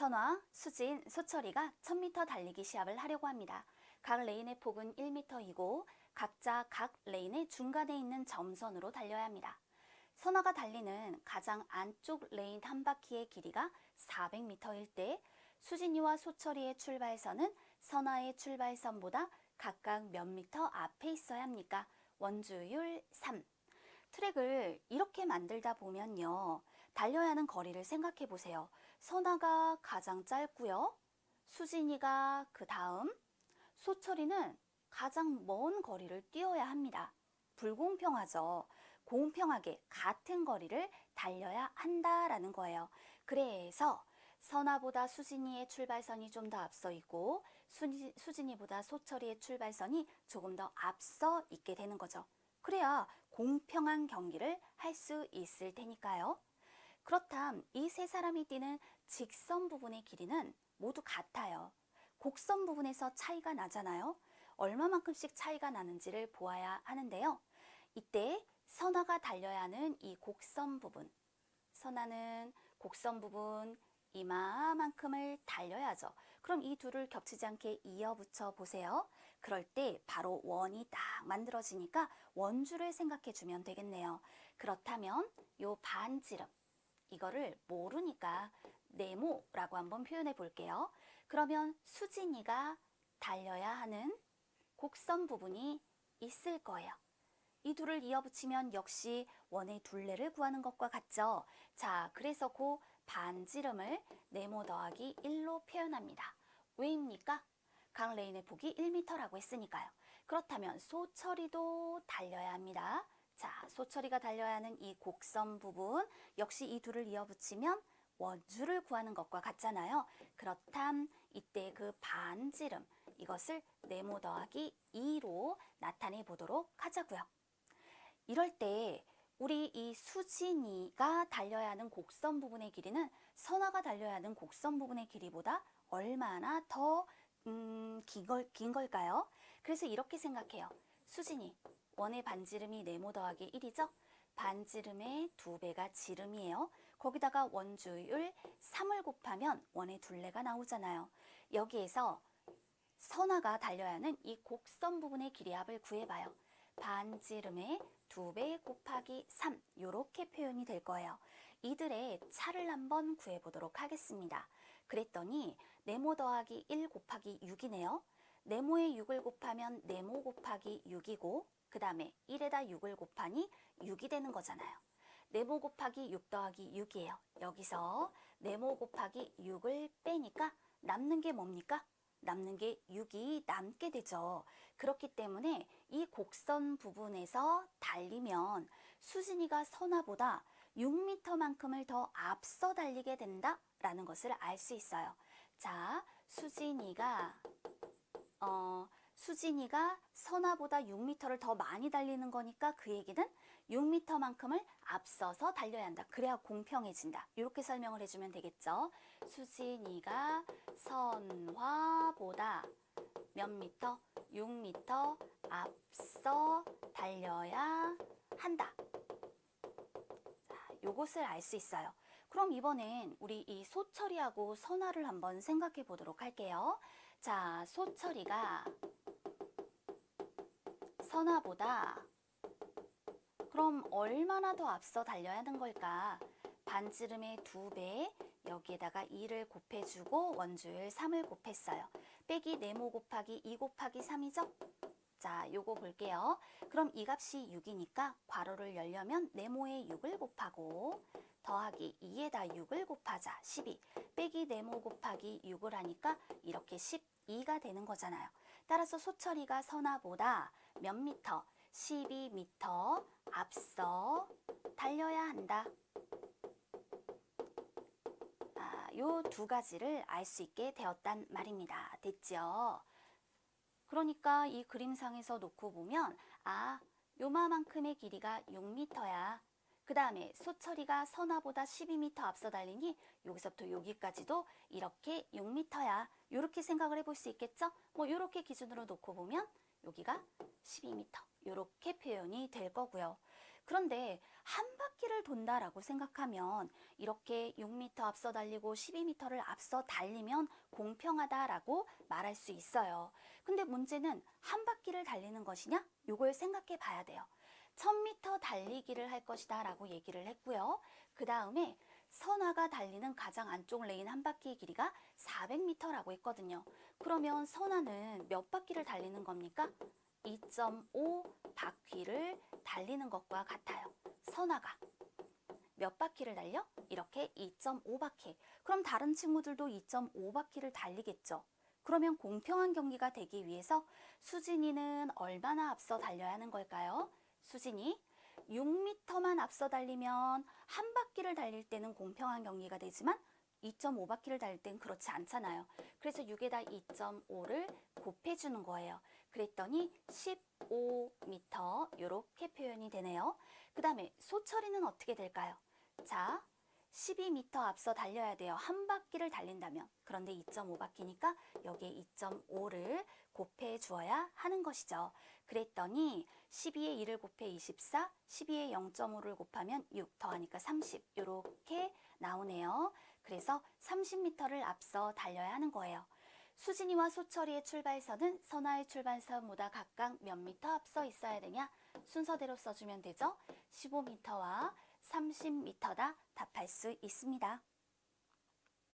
선화, 수진, 소철이가 1000m 달리기 시합을 하려고 합니다. 각 레인의 폭은 1m이고 각자 각 레인의 중간에 있는 점선으로 달려야 합니다. 선화가 달리는 가장 안쪽 레인 한 바퀴의 길이가 400m일 때 수진이와 소철이의 출발선은 선화의 출발선보다 각각 몇 미터 앞에 있어야 합니까? 원주율 3. 트랙을 이렇게 만들다 보면요. 달려야 하는 거리를 생각해 보세요. 선화가 가장 짧고요. 수진이가 그 다음, 소철이는 가장 먼 거리를 뛰어야 합니다. 불공평하죠. 공평하게 같은 거리를 달려야 한다라는 거예요. 그래서 선화보다 수진이의 출발선이 좀 더 앞서 있고 수진이보다 소철이의 출발선이 조금 더 앞서 있게 되는 거죠. 그래야 공평한 경기를 할 수 있을 테니까요. 그렇담 이 세 사람이 뛰는 직선 부분의 길이는 모두 같아요. 곡선 부분에서 차이가 나잖아요. 얼마만큼씩 차이가 나는지를 보아야 하는데요. 이때 선화가 달려야 하는 이 곡선 부분, 선화는 곡선 부분 이마만큼을 달려야죠. 그럼 이 둘을 겹치지 않게 이어붙여 보세요. 그럴 때 바로 원이 딱 만들어지니까 원줄을 생각해 주면 되겠네요. 그렇다면 요 반지름, 이거를 모르니까 네모라고 한번 표현해 볼게요. 그러면 수진이가 달려야 하는 곡선 부분이 있을 거예요. 이 둘을 이어붙이면 역시 원의 둘레를 구하는 것과 같죠. 자, 그래서 그 반지름을 네모 더하기 1로 표현합니다. 왜입니까? 각 레인의 폭이 1m라고 했으니까요. 그렇다면 소철이도 달려야 합니다. 자, 소철이가 달려야 하는 이 곡선 부분, 역시 이 둘을 이어붙이면 원줄을 구하는 것과 같잖아요. 그렇담 이때 그 반지름, 이것을 네모 더하기 2로 나타내 보도록 하자고요. 이럴 때 우리 이 수진이가 달려야 하는 곡선 부분의 길이는 선화가 달려야 하는 곡선 부분의 길이보다 얼마나 더 긴 걸까요? 그래서 이렇게 생각해요. 수진이, 원의 반지름이 네모 더하기 1이죠? 반지름의 2배가 지름이에요. 거기다가 원주율 3을 곱하면 원의 둘레가 나오잖아요. 여기에서 선화가 달려야 하는 이 곡선 부분의 길이 합을 구해봐요. 반지름의 2배 곱하기 3, 이렇게 표현이 될 거예요. 이들의 차를 한번 구해보도록 하겠습니다. 그랬더니 네모 더하기 1 곱하기 6이네요. 네모에 6을 곱하면 네모 곱하기 6이고 그 다음에 1에다 6을 곱하니 6이 되는 거잖아요. 네모 곱하기 6 더하기 6이에요. 여기서 네모 곱하기 6을 빼니까 남는 게 뭡니까? 남는 게 6이 남게 되죠. 그렇기 때문에 이 곡선 부분에서 달리면 수진이가 선화보다 6m만큼을 더 앞서 달리게 된다라는 것을 알 수 있어요. 자, 수진이가 선화보다 6m를 더 많이 달리는 거니까 그 얘기는 6m만큼을 앞서서 달려야 한다. 그래야 공평해진다. 이렇게 설명을 해주면 되겠죠. 수진이가 선화보다 몇 미터? 6m 앞서 달려야 한다. 자, 요것을 알 수 있어요. 그럼 이번엔 우리 이 소철이하고 선화를 한번 생각해 보도록 할게요. 자, 소철이가 선화보다 그럼 얼마나 더 앞서 달려야 하는 걸까? 반지름의 2배, 여기에다가 2를 곱해주고 원주율 3을 곱했어요. 빼기 네모 곱하기 2 곱하기 3이죠? 자, 요거 볼게요. 그럼 이 값이 6이니까 괄호를 열려면 네모에 6을 곱하고 더하기 2에다 6을 곱하자 12, 빼기 네모 곱하기 6을 하니까 이렇게 12가 되는 거잖아요. 따라서 소철이가 선화보다 몇 미터? 12m 앞서 달려야 한다. 요 두 가지를 알 수 있게 되었단 말입니다. 됐죠? 그러니까 이 그림상에서 놓고 보면 요만큼의 길이가 6m야. 그 다음에 소철이가 선화보다 12m 앞서 달리니 여기서부터 여기까지도 이렇게 6m야. 이렇게 생각을 해볼 수 있겠죠? 뭐 이렇게 기준으로 놓고 보면 여기가 12m. 이렇게 표현이 될 거고요. 그런데 한 바퀴를 돈다라고 생각하면 이렇게 6m 앞서 달리고 12m를 앞서 달리면 공평하다라고 말할 수 있어요. 근데 문제는 한 바퀴를 달리는 것이냐? 요걸 생각해 봐야 돼요. 1000m 달리기를 할 것이다 라고 얘기를 했고요. 그 다음에 선아가 달리는 가장 안쪽 레인 한 바퀴의 길이가 400m라고 했거든요. 그러면 선아는 몇 바퀴를 달리는 겁니까? 2.5 바퀴를 달리는 것과 같아요. 선아가 몇 바퀴를 달려? 이렇게 2.5 바퀴. 그럼 다른 친구들도 2.5 바퀴를 달리겠죠. 그러면 공평한 경기가 되기 위해서 수진이는 얼마나 앞서 달려야 하는 걸까요? 수진이 6m만 앞서 달리면 한 바퀴를 달릴 때는 공평한 경기가 되지만 2.5 바퀴를 달릴 땐 그렇지 않잖아요. 그래서 6에다 2.5를 곱해주는 거예요. 그랬더니 15m 이렇게 표현이 되네요. 그 다음에 소철이는 어떻게 될까요? 자, 12m 앞서 달려야 돼요. 한 바퀴를 달린다면. 그런데 2.5 바퀴니까 여기에 2.5를 곱해 주어야 하는 것이죠. 그랬더니 12에 2를 곱해 24, 12에 0.5를 곱하면 6 더하니까 30 이렇게 나오네요. 그래서 30m를 앞서 달려야 하는 거예요. 수진이와 소철이의 출발선은 선아의 출발선보다 각각 몇 미터 앞서 있어야 되냐? 순서대로 써주면 되죠. 15m와 30m다 답할 수 있습니다.